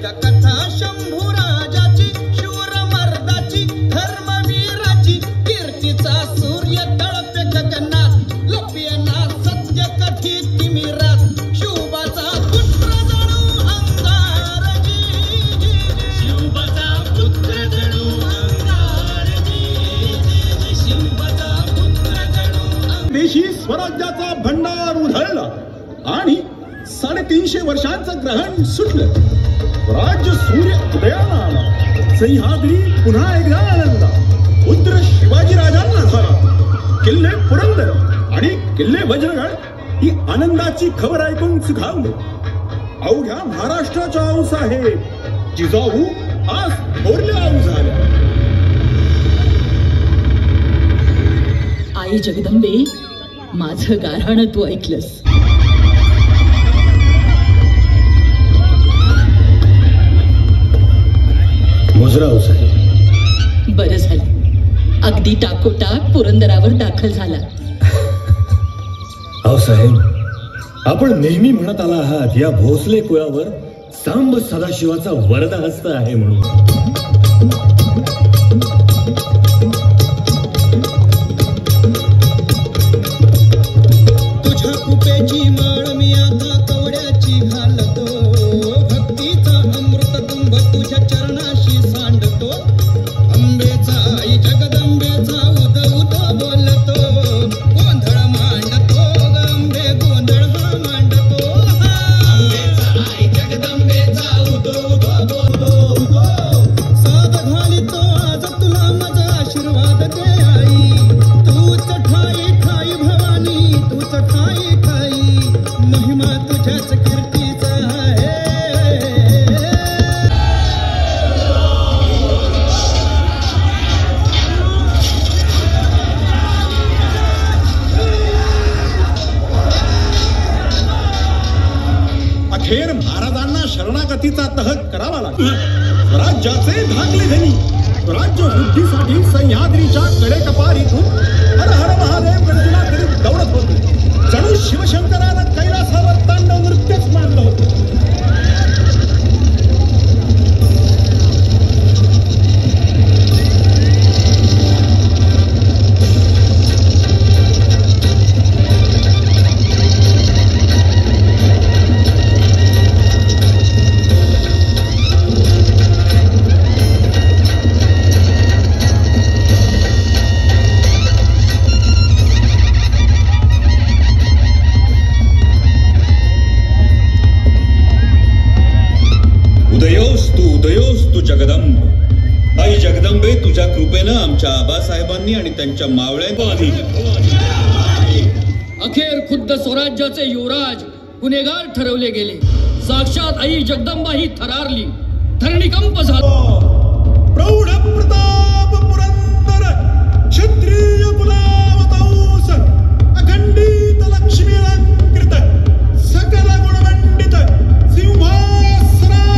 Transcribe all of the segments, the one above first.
ऐका कथा शंभूराजाची, शूर मर्दाची, धर्मवीराची, कीर्तीचा सूर्य तळपे गगनात, लपयेना सत्य कठी तिमिरात, शिवबाचा पुत्र जणू अंगारजी, शिवबाचा पुत्र जणू अंगारजी, शिवबाचा पुत्र जणू। देशी स्वराज्याचा भंडार उधळला आणि 350 वर्षांचं ग्रहण सुटलं। राज्य सूर्य उदयाला आला, सह्याद्री पुन्हा एकदा आनंदा, पुत्र शिवाजी राजांना झाला। किल्ले पुरंदर आणि किल्ले वज्रगड ही आनंदाची खबर ऐकून सुखावले। अवघ्या महाराष्ट्राच्या औस आहे, जिजाऊ आज थोरल्या औस झाल्या। आई जगदंबे, माझं गाऱ्हाण तू ऐकलंस। मुजराव साहेब, बरं झालं, अगदी टाकोटाक पुरंदरावर दाखल झाला। अहो साहेब, आपण नेहमी म्हणत आला आहात या भोसले कुळावर सांब सदाशिवाचा वरदा हस्त आहे म्हणून। अखेर महाराजांना शरणागतीचा तह करावा लागला। स्वराज्याचे धाकले धनी स्वराज्य वृद्धीसाठी सह्याद्रीच्या कडेकपारीतून हर हर महादेव गर्जना करीत दौडत होते। जणू शिवशंकरानं कैलासावर तांडव नृत्यच मानलं होतं। उदयोस्तु जगदंब। आई जगदंबे, तुझ्या कृपेनं आमच्या आबासाहेबांनी आणि त्यांच्या मावळ्यांनी अखेर खुद्द स्वराज्याचे युवराज गुन्हेगार ठरवले गेले। साक्षात आई जगदंबा ही थरारली, धरणीकंप झाला। प्रौढ प्रताप पुरंदर, क्षत्रिय कुलावतौस, अखंडित लक्ष्मी अलंकृत, सकल गुणमंडित, सिंहासनाधीश्वर,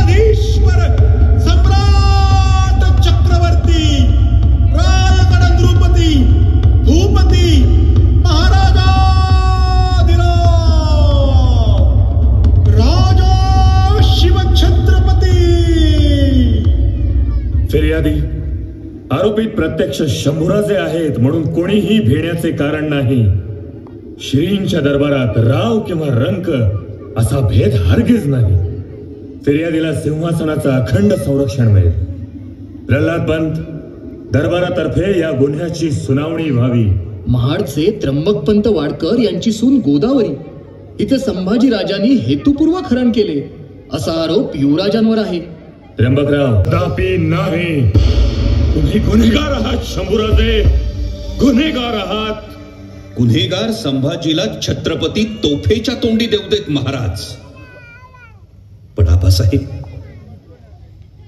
सम्राट चक्रवर्ती, रायगड नृपती, भूपती, महाराजाधिराज, राजा शिवछत्रपती। फिर्यादी, आरोपित प्रत्यक्ष शंभूराजे आहेत म्हणून कोणीही भेण्याचे कारण नाही। श्रींच्या दरबारात राव किंवा रंक असा भेद हरगिज नाही। फिर्यादीला सिंहासनाचं अखंड संरक्षण मिळेल। प्रल्हाद पंत, दरबारातर्फे या गुन्ह्याची सुनावणी व्हावी। महाडचे त्र्यंबकपंत वाडकर यांची सून गोदावरी इथे संभाजी राजांनी हेतुपूर्वक हरण केले असा आरोप युवराजांवर आहे। त्र्यंबकराव, कदापि नाही। तुम्ही गुन्हेगार आहात शंभूराजे, गुन्हेगार आहात। गुन्हेगार संभाजीला छत्रपती तोफेच्या तोंडी देऊ देत महाराज। पण आबासाहेब,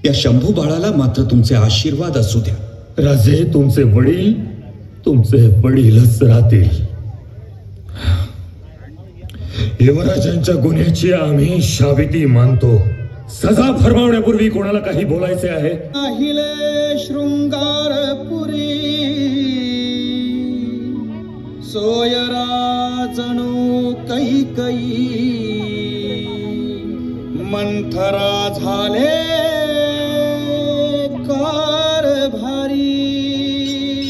या शंभू बाळाला मात्र तुमचे आशीर्वाद असू द्या। राजे, तुमचे वडीलच राहतील। युवराजांच्या गुन्ह्याची आम्ही शाबिती मानतो। सजा फरमावण्यापूर्वी कोणाला काही बोलायचे आहे? अहिले शृंगारपुरी सोयरा जणू कैकई, मंथरा झाले कारभारी.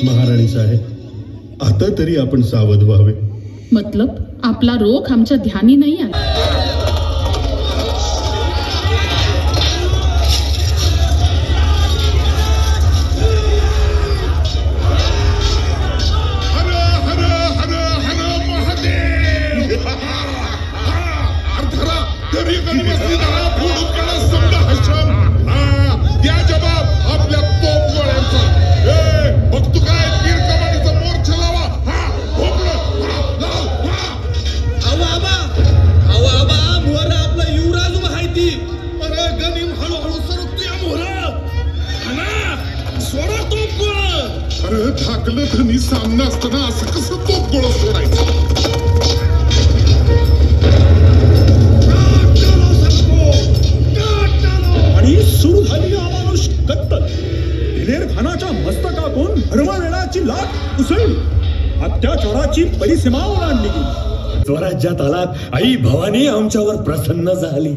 महाराणी साहेब, आता तरी आपण सावध व्हावे. मतलब आपला रोग आमच्या ध्यानी नाही आला. धाकलं धनी सामना असताना असं कसं तोप गोळ सोडायचं. आणि सुरू झाली अमानुष कत्तल. दिलेर खानाच्या मस्तकातून धर्मवेळाची लाट उसळली. अत्याचाराची परिसीमा ओलांडली गेली. स्वराज्यात आलात आई भवानी आमच्यावर प्रसन्न झाली.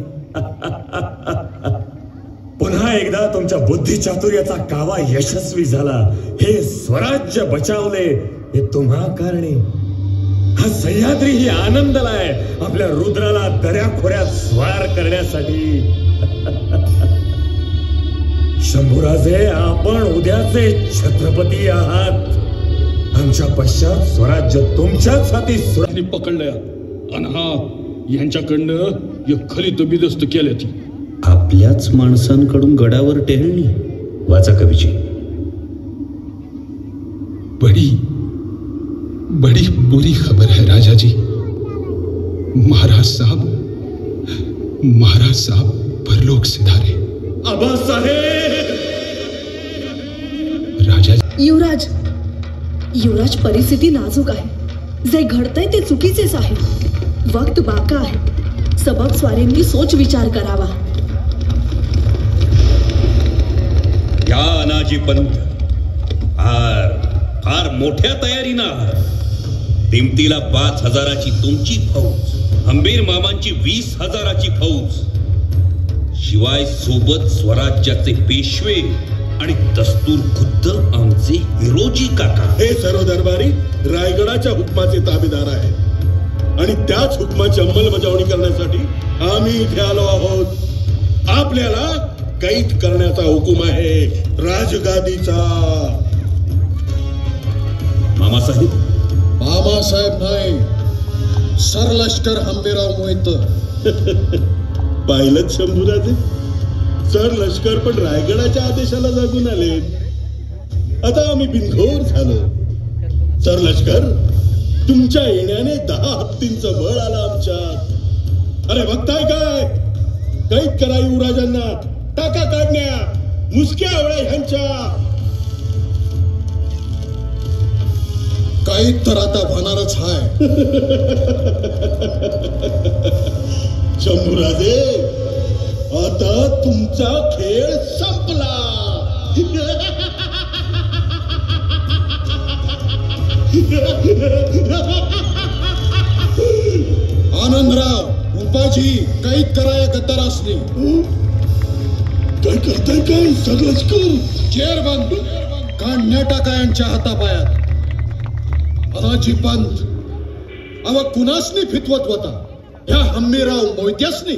पुन्हा एकदा तुमच्या बुद्धिचातुर्याचा कावा यशस्वी झाला. हे स्वराज्य बचावले हे तुम्हा कारणे. हा सह्याद्री ही आनंदलाय आपल्या रुद्राला दऱ्याखोऱ्यात स्वार करण्यासाठी. शंभूराजे, आपण उद्याचे छत्रपती आहात. आमच्या पश्चात स्वराज्य तुमच्याच हाती. पकडलंय अनहा यांच्याकडनं एक खरी बिदस्त केल्या ती. आपल्याच माणसांकडून गडावर टेहळणी. वाचा कवीची. बड़ी बड़ी बुरी खबर है राजा जी. महाराज साहब परलोक सिधारे. आबासाहेब. राजा युवराज, परिस्थिती नाजूक आहे. जे घडतंय ते चुकीचेच आहे. वक्त बाका आहे. सबक स्वारींनी सोच विचार करावा. या अनाजी पंत फार मोठ्या तयारीनं. दिमतीला 5,000ची तुमची फौज, हंबीर मामांची 20,000ची फौज, शिवाय सोबत स्वराज्याचे पेशवे आणि दस्तूर खुद्द आमचे हिरोजी काका. हे सर्व दरबारी रायगडाच्या हुकमाचे ताबेदार आहेत आणि त्याच हुकमाची अंमलबजावणी करण्यासाठी आम्ही इथे आलो आहोत. आपल्याला कैद करण्याचा हुकूम आहे, राजगादीचा. मामासाहेब नाही, सरलष्कर हंबीराव मोहित. पाहिलं शंभूराजे, सर लष्कर पण रायगडाच्या आदेशाला जागून आले. आता आम्ही बिनघोर झालो. सर लष्कर, तुमच्या येण्याने 10 हत्तींचं बळ आलं आमच्यात. अरे बघताय काय? कैद करा युवराजांना, टाका काढण्या, मुसक्या आवळ्या ह्यांच्या. कैद तर आता होणारच आहे. शंभूराजे, आता तुमचा खेळ संपला. आनंदराव, उपाजी, कैद करा या गद्दारासनी. काय करताय काय सगळं? जेर बंद काढण्या टाका यांच्या हातापायात. अनाजी पंत, अव कुणासनी फितवत होता? ह्या हंबीराव मोहित्यासनी.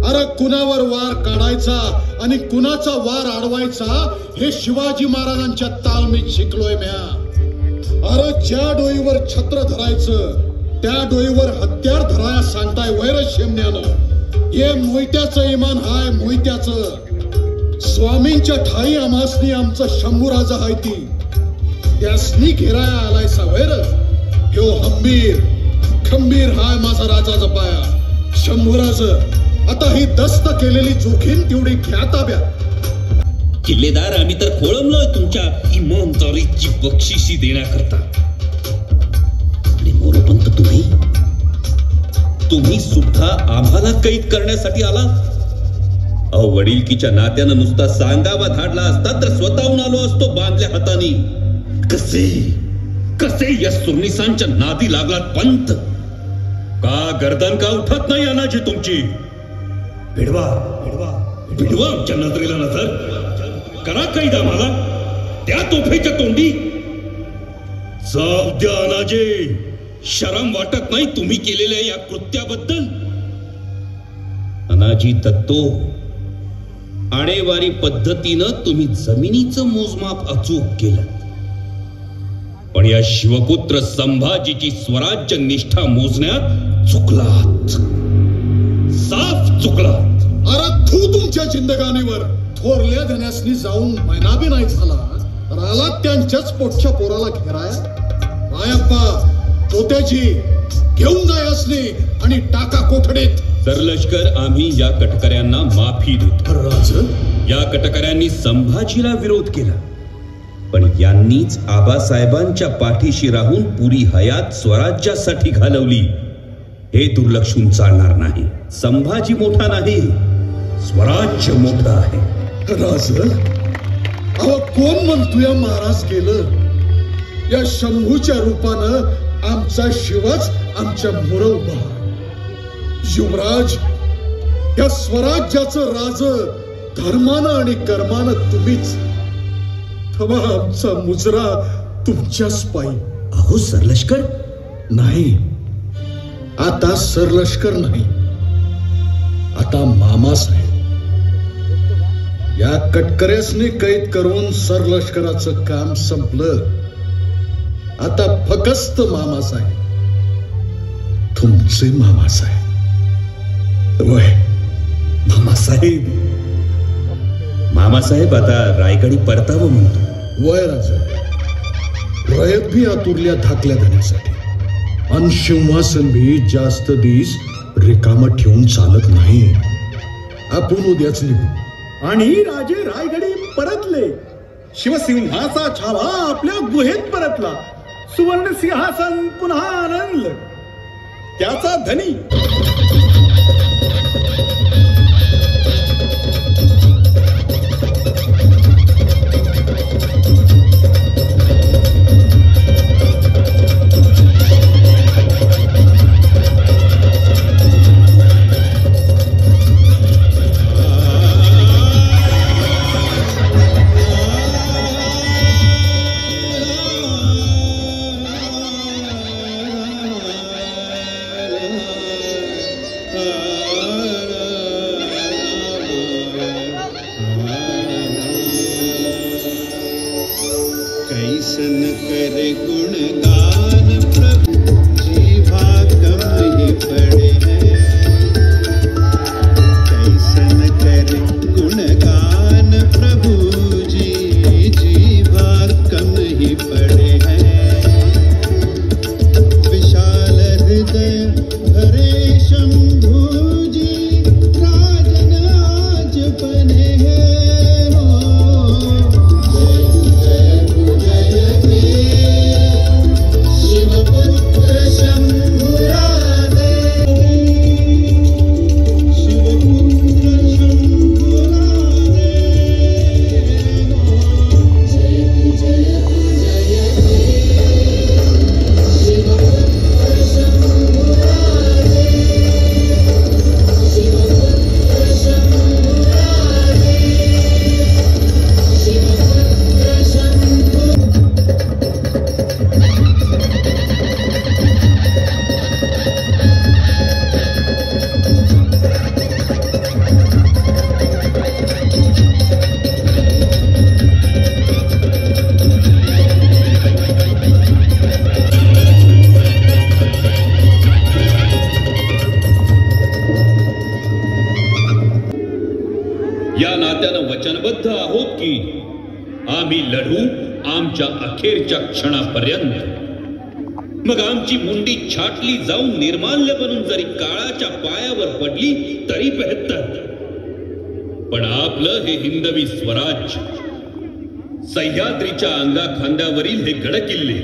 अरे कुणावर वार काढायचा आणि कुणाचा वार अडवायचा हे शिवाजी महाराजांच्या तालमीत शिकलोय म्या. अरे ज्या डोईवर छत्र धरायचं त्या डोईवर हत्यार धराया सांगताय वैर शेमण्यानं. हे मोहित्याचं इमान हाय, मोहित्याचं. स्वामींच्या ठाई आम्हासनी आमचं शंभूराजा हाय ती. त्यासनी घेराया आलाय सवैर. ह्यो खंबीर हाय माझा राजाचा पाया. शंभूराज, आता ही दस्त केलेली जोखीम तेवढी घ्या ताब्यात. किल्लेदार, आम्ही तर खोळंबलोय तुमच्या इमानदारीची बक्षिशी देण्याकरता. आणि मोरोपंत, तुम्ही सुद्धा आम्हाला कैद करण्यासाठी आला. अहो, वडीलकीच्या नात्यानं नुसता सांगावा धाडला असता तर स्वतःहून आलो असतो बांधल्या हातानी. कसे या सुरनिसांच्या नादी लागलात पंत? का गर्दन का उठत नाही अनाजी तुमची? भिडवा भिडवा भिडवा आमच्या नजरेला नजर करा कैद आम्हाला त्या तोफेच्या तोंडी जाऊ द्या अनाजे. शरम वाटत नाही तुम्ही केलेल्या या कृत्याबद्दल? अनाजी दत्तो, आणेवारी पद्धतीनं तुम्ही जमिनीचं मोजमाप अचूक केलं, पण या शिवपुत्र संभाजीची स्वराज्य निष्ठा मोजण्यात चुकलात, साफ चुकलात. अरे तू तुमच्या जिंदगानीवर थोरल्या धन्यासनी जाऊन महिनाबी नाही झाला, राला त्यांच्याच पोटच्या पोराला घेराया. आयप्पा तोत्याची घेऊन जाय असणे आणि टाका कोठडीत. सरलष्कर, आम्ही या कटकऱ्यांना माफी देतो. राज, या कटकऱ्यांनी संभाजीला विरोध केला, पण यांनीच आबासाहेबांच्या पाठीशी राहून पुरी हयात स्वराज्यासाठी घालवली. हे दुर्लक्षून चालणार नाही. संभाजी मोठा नाही, स्वराज्य मोठं आहे. राज, अहो कोण म्हणतोय महाराज गेलं? या शंभूच्या रूपानं आमचा शिवच आमच्या मोर उभा. युवराज, या स्वराज्याचं राज धर्मानं आणि कर्मानं तुम्हीच. थवा आमचा मुजरा तुमच्याच पायी. अहो सरलष्कर, नाही, आता सरलष्कर नाही, आता मामासाहेब. या कटकऱ्यासनी कैद करून सरलष्कराचं काम संपलं. आता फकस्त मामासाहेब, तुमचे मामासाहेब. वय मामासाहेब, मामासाहेब आता रायगडी परतावं म्हणतो. वय राजा, रयत भी आतुरल्या धाकल्या धन्यासाठी. आणि सिंहासन भी जास्त दिस रिकामं ठेवून चालत नाही. आपण उद्याच निघू. आणि राजे रायगडी परतले. शिवसिंहाचा छावा आपल्या गुहेत परतला. सुवर्ण सिंहासन पुन्हा आनंदलं. त्याचा धनी कैसन कर गुणगान प्रभु जीवा कम ही पड़े हैं. कैसन कर गुणगान प्रभु जी जीवा कम ही पड़े हैं. विशाल हृदय भरे शंभू जी राजन आज बने हैं. या नात्यानं वचनबद्ध आहोत की आम्ही लढू आमच्या अखेरच्या क्षणापर्यंत. मग आमची मुंडी छाटली जाऊन निर्माल्य बनून जरी काळाच्या पायावर पडली तरी बेहत्तर. पण आपलं हे हिंदवी स्वराज्य, सह्याद्रीच्या अंगा खांद्यावरील हे गडकिल्ले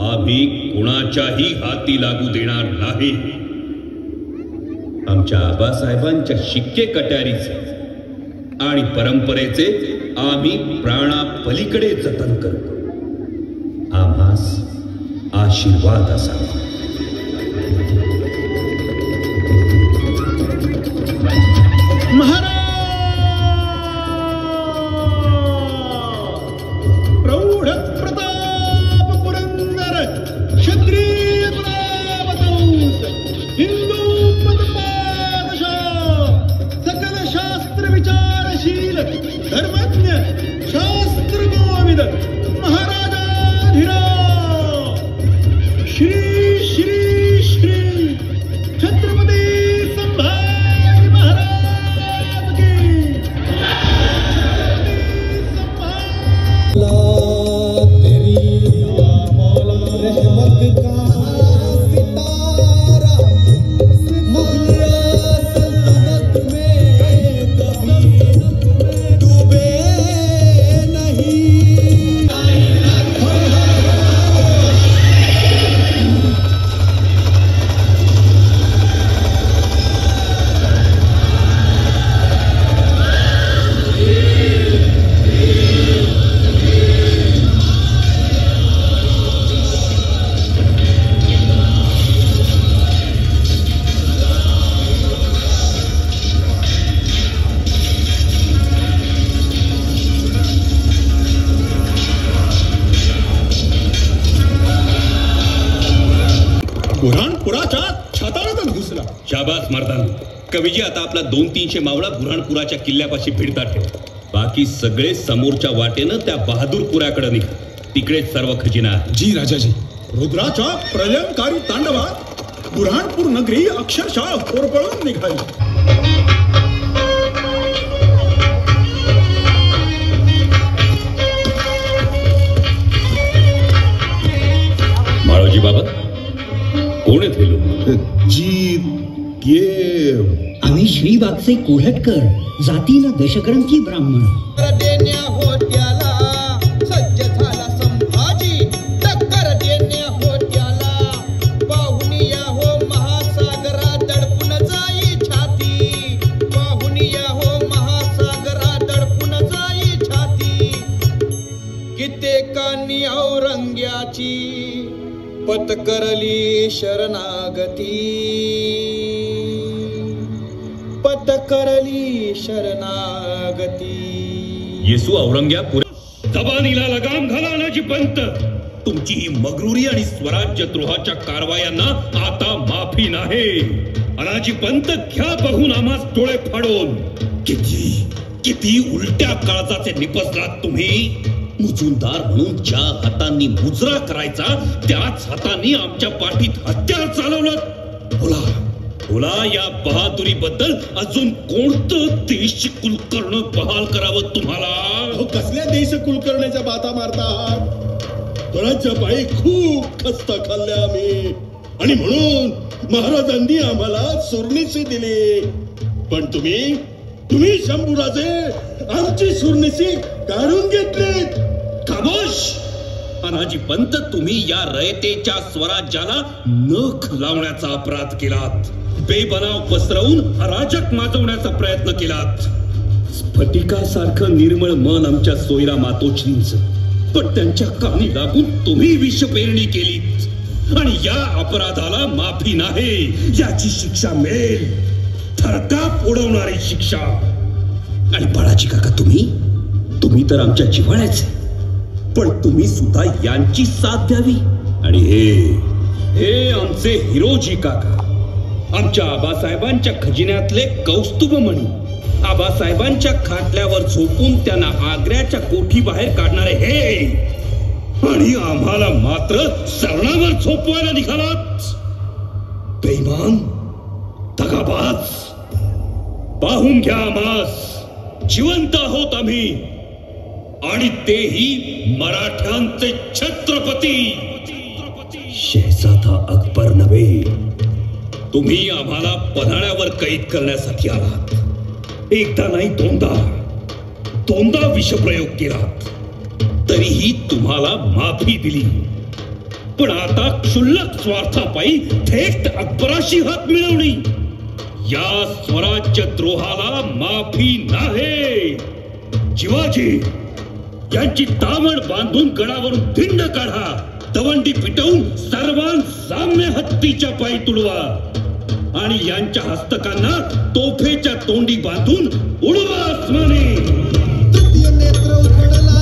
आम्ही कुणाच्याही हाती लागू देणार नाही. आमच्या आबासाहेबांच्या शिक्के कट्यारीचे आणि परंपरेचे आम्ही प्राणापलीकडे जतन करतो. आम्हास आशीर्वाद असावा. बुऱ्हाणपुराच्या छताळातच घुसला. शाबास मर्दान. कवीजी आता आपला 200-300 मावळा बुऱ्हाणपुराच्या किल्ल्यापाशी फिरता ठेव. बाकी सगळे समोरच्या वाटेनं त्या बहादूरपुराकडे निघा. तिकडेच सर्व खजिना आहे. जी राजाजी. रुद्राच्या प्रलयंकारी तांडवात बुऱ्हाणपूर नगरी अक्षरशः होरपळून निघाली. माळोजी बाबा, कोण आहेत हे लोक? आम्ही श्रीबागचे कोल्हटकर, जातीला दशग्रंथी ब्राह्मण. सज्ज झाला संभाजी, टक्कर देण्या होत्याला. पाहुनिया हो महासागरा दडपून जाई छाती. पाहुनिया हो महासागरा दडपून जाई छाती. कित्येकांनी औरंग्याची पत्करली शरणागती. पत्करली शरणागती. येसू औरंग्यापुरा जबानीला लगाम घाला अनाजी पंत. तुमची ही मगरुरी आणि स्वराज्य द्रोहाच्या कारवायांना आता माफी नाही. अनाजी पंत, घ्या बघून आम्हास डोळे फाडून. किती उलट्या काळजाचे निपजलात तुम्ही. मुजुमदार म्हणून ज्या हातांनी मुजरा करायचा त्याच हातांनी आमच्या पाठीत हत्यार चालवलं. बोला, या बहादुरीबद्दल अजून कोणतं देश कुलकर्ण बहाल करावं तुम्हाला? कसल्या देश कुलकर्ण्याच्या बाता मारतात? कोणाच्या पायी खूप खस्त खाल्ल्या आम्ही आणि म्हणून महाराजांनी आम्हाला सुरनिसी दिली. पण तुम्ही शंभूराजे आमची सुरनिसी काढून घेतली. खामोश. अनाजी पंत, तुम्ही या रयतेच्या स्वराज्याला नख लावण्याचा अपराध केलात. बेबनाव पसरवून अराजक माजवण्याचा प्रयत्न केलात. स्फटिकासारखं निर्मळ मन आमच्या सोयरा मातोश्रींच, पण त्यांच्या कानी लागून तुम्ही विषपेरणी केलीत. आणि या अपराधाला माफी नाही. याची शिक्षा मिळेल, थरकाप उडवणारी शिक्षा. आणि बाळाजी काका, तुम्ही तर आमच्या जिव्हाळ्याचे, पण तुम्ही सुद्धा यांची साथ द्यावी. आणि हे आमचे हिरोजी काका, आमच्या आबासाहेबांच्या खजिन्यातले कौस्तुभमणी, आबासाहेबांच्या खाटल्यावर झोपून त्यांना आग्र्याच्या कोठी बाहेर काढणारे हे, आणि आम्हाला मात्र सरणावर झोपवायला निघालात. बेईमान, दगाबाज. पाहून घ्या आम्हास, जिवंत आहोत आम्ही, आणि तेही मराठ्यांचे छत्रपती. शहजादा अकबर नव्हे, तुम्ही आम्हाला पन्हाळ्यावर कैद करण्यासाठी आलात. एकदा नाही, दोनदा विषप्रयोग केलात. तरीही तुम्हाला माफी दिली. पण आता क्षुल्लक स्वार्थापायी थेट अकबराशी हात मिळवणी. या स्वराज्य द्रोहाला माफी नाही. शिवाजी, यांची तावड बांधून गडावरून धिंड काढा. दवंडी पिटवून सर्वांसाम्य हत्तीच्या पायी तुडवा. आणि यांच्या हस्तकांना तोफेच्या तोंडी बांधून उडवा आसमानी. तृतीय नेत्र उघडला,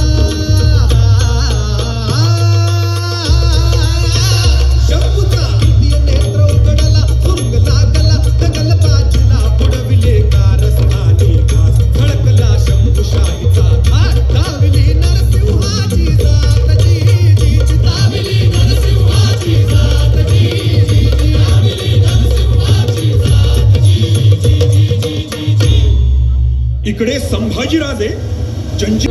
शंभूचा तृतीय नेत्र उघडला. सुरुंग लागला, दगल बाजूला बुडविले कारस्थानी घास. खळकला शंभूशाहीचा घाट, दाविली नरसिंहाची जात. दाविली नरसिंहाची जात. दाविली नरसिंहाची जात. इकडे संभाजीराजे जंजी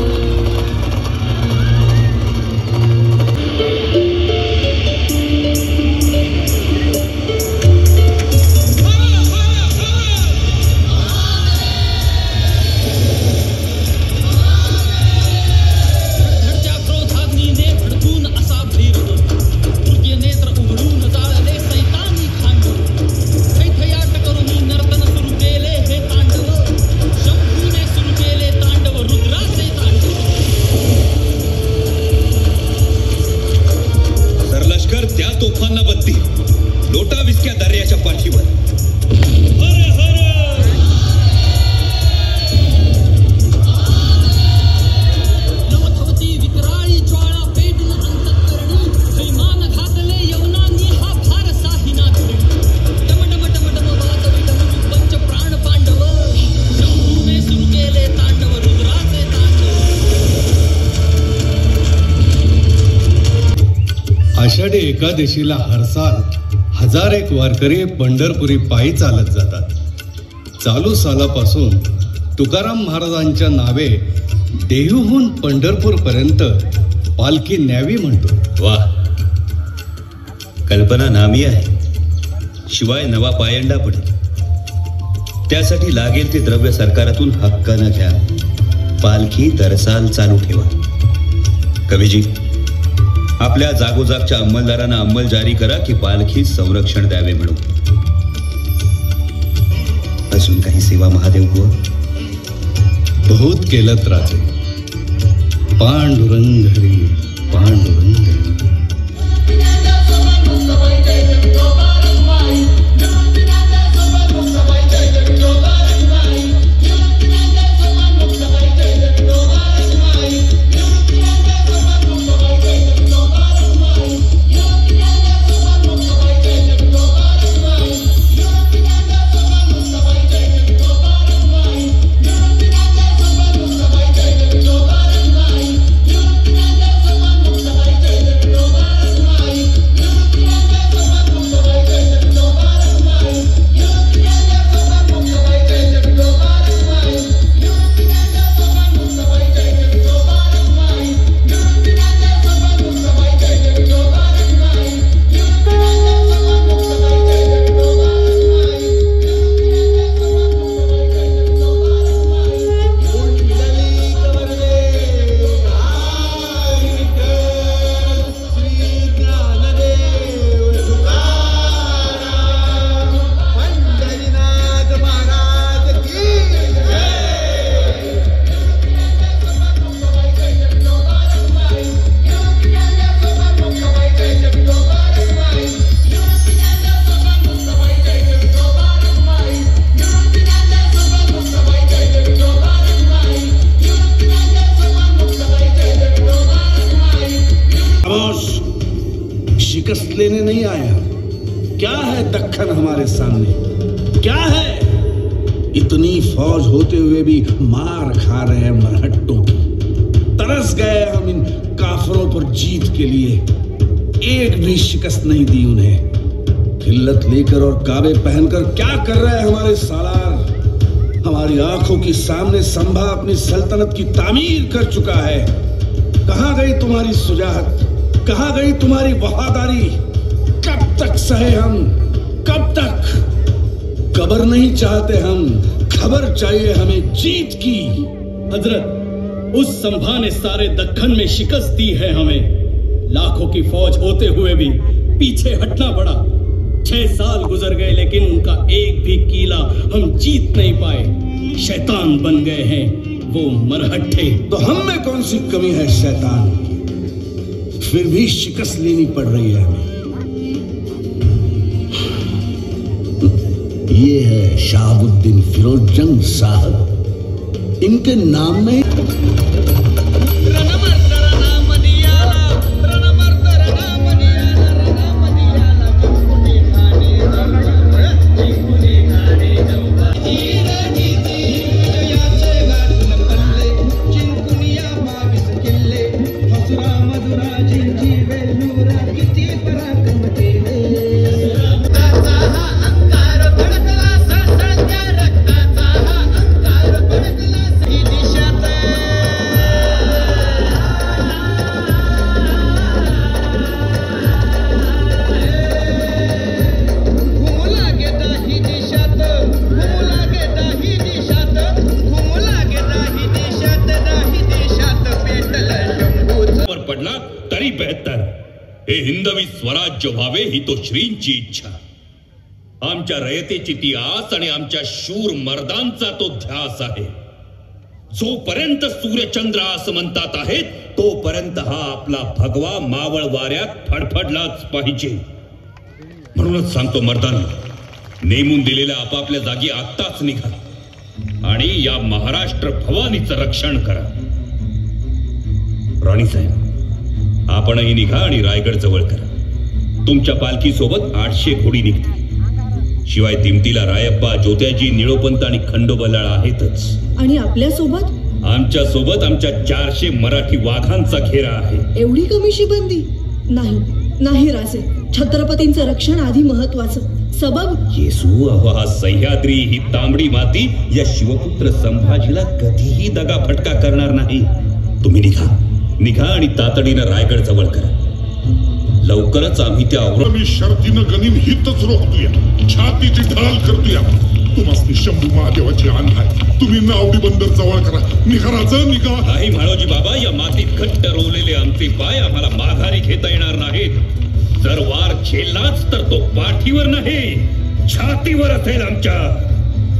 विक्राळी ज्वाळा पेटून अंतःकरणी, कैमान घातले यवनांनी हा भार साहिना. एकादशीला हर साल 1000 वारकरी पंढरपुरी पायी चालत जातात. चालू सालापासून तुकाराम महाराजांच्या नावे देहूहून पंढरपूर पर्यंत पालखी न्यावी म्हणतो. वा, कल्पना नामी आहे. शिवाय नवा पायंडा पडेल. त्यासाठी लागेल ते द्रव्य सरकारातून हक्कानं घ्या. पालखी दरसाल चालू ठेवा. कवीजी, आपल्या जागोजागच्या अंमलदारांना अंमल जारी करा की पालखी संरक्षण द्यावे म्हणून. अजून काही सेवा महादेव बुवा? बहुत केलत राजे. पांडुरंग हरी, पांडुरंग हरी. शिकस्त लेने नहीं आया. क्या है दक्खन हमारे सामने? क्या है? इतनी फौज होते हुए भी मार खा रहे हैं मरहट्टों की. तरस गए हम इन काफरों पर जीत के लिए. एक भी शिकस्त नहीं दी उन्हें. खिल्लत लेकर और काबे पहनकर क्या कर रहे हैं हमारे सालार? हमारी आंखों के सामने संभा अपनी सल्तनत की तामीर कर चुका है. कहां गई तुम्हारी सुजाहत? कहां गई तुम्हारी वफादारी? कब तक सहे हम? कब तक? कब्र नहीं चाहते हम, खबर चाहिए हमें जीत की. हजरत, उस संभा ने सारे दक्खन में शिकस्त दी है हमें. लाखों की फौज होते हुए भी पीछे हटना पड़ा. 6 साल गुजर गए लेकिन उनका एक भी कीला हम जीत नहीं पाए. शैतान बन गए हैं वो मरहट्टे. तो हम में कौन सी कमी है शैतान? फिर भी शिकस्त लेनी पड़ रही है हमें. ये है शहाबुद्दीन फिरोज जंग साहब. इनके नाम में तरी बेहतर. हे हिंदवी स्वराज्य व्हावे ही तो श्रींची इच्छा. आमच्या रयतेची ती आस आणि आमच्या शूर मर्दांचा तो ध्यास आहे. जोपर्यंत सूर्यचंद्र आस म्हणतात आहेत तोपर्यंत हा आपला भगवा मावळ वाऱ्यात फडफडलाच पाहिजे. म्हणूनच सांगतो मर्दांनो, नेमून दिलेल्या आपापल्या जागी आत्ताच निघा आणि या महाराष्ट्र भवानीचं रक्षण करा. राणीसाहेब, आपणही निघा आणि रायगड जवळ करा. तुमच्या पालखी सोबत 800 घोडी निघतील. शिवाय दिमतीला रायप्पा, ज्योत्याजी, निळोपंत आणि खंडोबलाळ आहेतच. आणि आपल्या सोबत? आमच्या सोबत आमच्या 400 मराठी वाघांचा घेरा आहे. एवढी कमी शिबंदी? नाही, नाही राजे, छत्रपतींचं रक्षण आधी महत्वाचं. सबब येसू अहो, सह्याद्री ही तांबडी माती या शिवपुत्र संभाजीला कधीही दगा फटका करणार नाही. तुम्ही निघा आणि तातडीनं रायगड जवळ करा. लवकरच आम्ही त्या मी शर्तीनं गनिम हितच रोखतोय, छातीची ढाल करतोय. तुम्हाला शंभू महादेवाची आण आहे. तुम्ही नावडी बंदर जवळ करा. निघा राजा, निघा. नाही म्हाळोजी बाबा, या मातीत घट्ट रोवलेले आमचे पाय आम्हाला माघारी घेता येणार नाहीत. जर वार झेललाच तर तो पाठीवर नाही, छातीवर असेल आमच्या.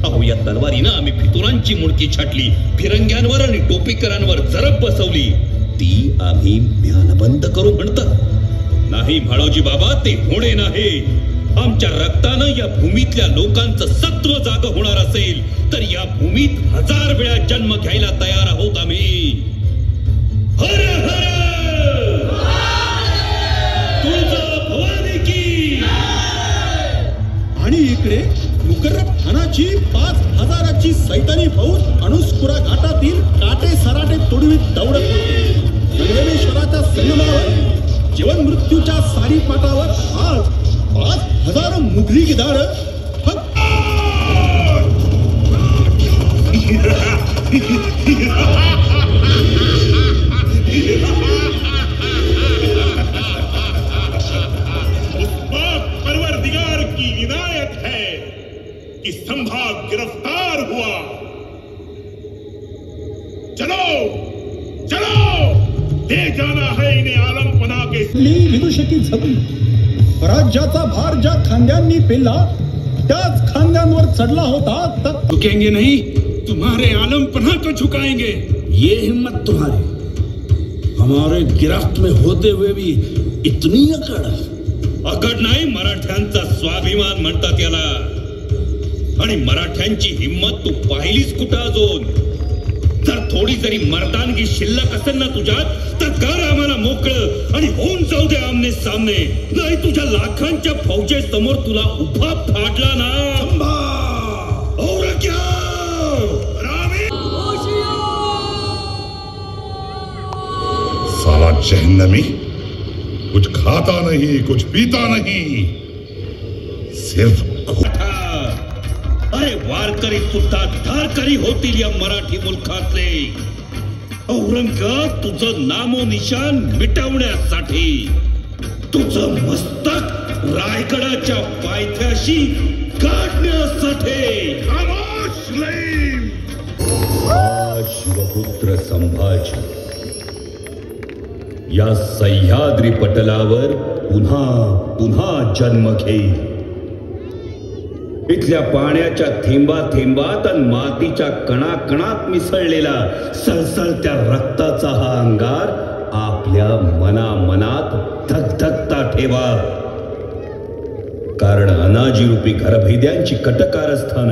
अहो, या तलवारीनं आम्ही फितुरांची मुडकी छाटली, फिरंग्यांवर आणि टोपीकरांवर जरब बसवली. ती आम्ही म्यानबंद करू म्हणतात. नाही म्हाळोजी बाबा, ते होणे नाही. आमच्या रक्तानं या भूमीतल्या लोकांचं सत्व जाग होणार असेल तर या भूमीत 1000 वेळा जन्म घ्यायला तयार आहोत आम्ही. हर हर तुळजा भवानी की. आणि इकडे मुकर्रब खानाची 5000ची सैतानी फौज अणुस्कुरा घाटातील काटे सराटे तुडवीत दौडत होती. संगमेश्वराच्या संगमावर जीवन मृत्यूच्या सारीपाटावर आज 5000 मुघली गिधाड परवरदिगार की इनायत है कि संभा गिरफ्तार हुआ. चलो दे जाना है इन्हें आलमपना के. विदुषकी झपली. राज्याचा भार ज्या खांद्यांनी पेला त्याच खांद्यांवर चढला होता. तर झुकेंगे नहीं, तुम्हारे आलमपना को झुकाएंगे. ये हिम्मत तुम्हारी, हमारे गिरफ्त में होते हुए भी इतनी अकड नाही. मराठ्यांचा स्वाभिमान म्हणतात याला. आणि मराठ्यांची हिम्मत तू पाहिलीस कुठं अजून? जर थोडी जरी मर्दानगी शिल्लक असेल ना तुझ्यात तर कर आम्हाला मोकळं आणि होऊन जाऊ दे आमने सामने. नाही तुझ्या लाखांच्या फौजेसमोर तुला उभा फाडला ना. साला जहन्नमी, कुछ खाता नहीं, कुछ पीता नहीं, सिर्फ. अरे वारकरी सुद्धा धारकरी होतील या मराठी मुलखातले. औरंगाबाद तुझं नामो निशान मिटवण्यासाठी, तुझं मस्तक रायगडाच्या पायथ्याशी काढण्यासाठी. खामोश लईम. शिवपुत्र संभाजी या सह्याद्री पटलावर पुन्हा पुन्हा जन्म घेईल. इथल्या पाण्याच्या थेंबात आणि मातीच्या कणाकणात मिसळलेला सळसळत्या रक्ताचा हा अंगार आपल्या मनामनात धगधगता ठेवा. कारण अनाजी रूपी घरभेद्यांची कटकारस्थान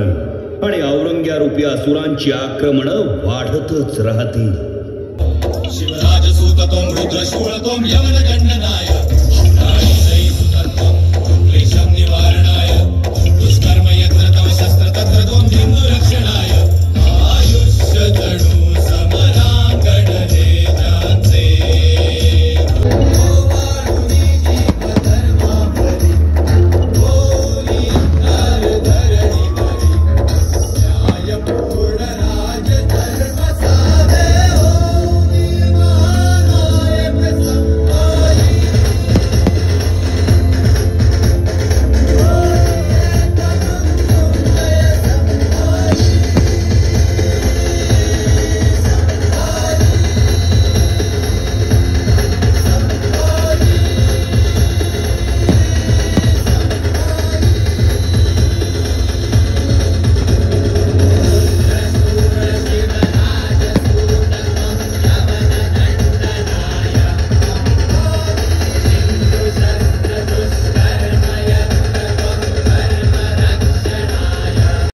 आणि औरंग्या रूपी असुरांची आक्रमण वाढतच राहतील. शिवराज सूत तोम रुद्र शूळ तोम यवन गंडनाय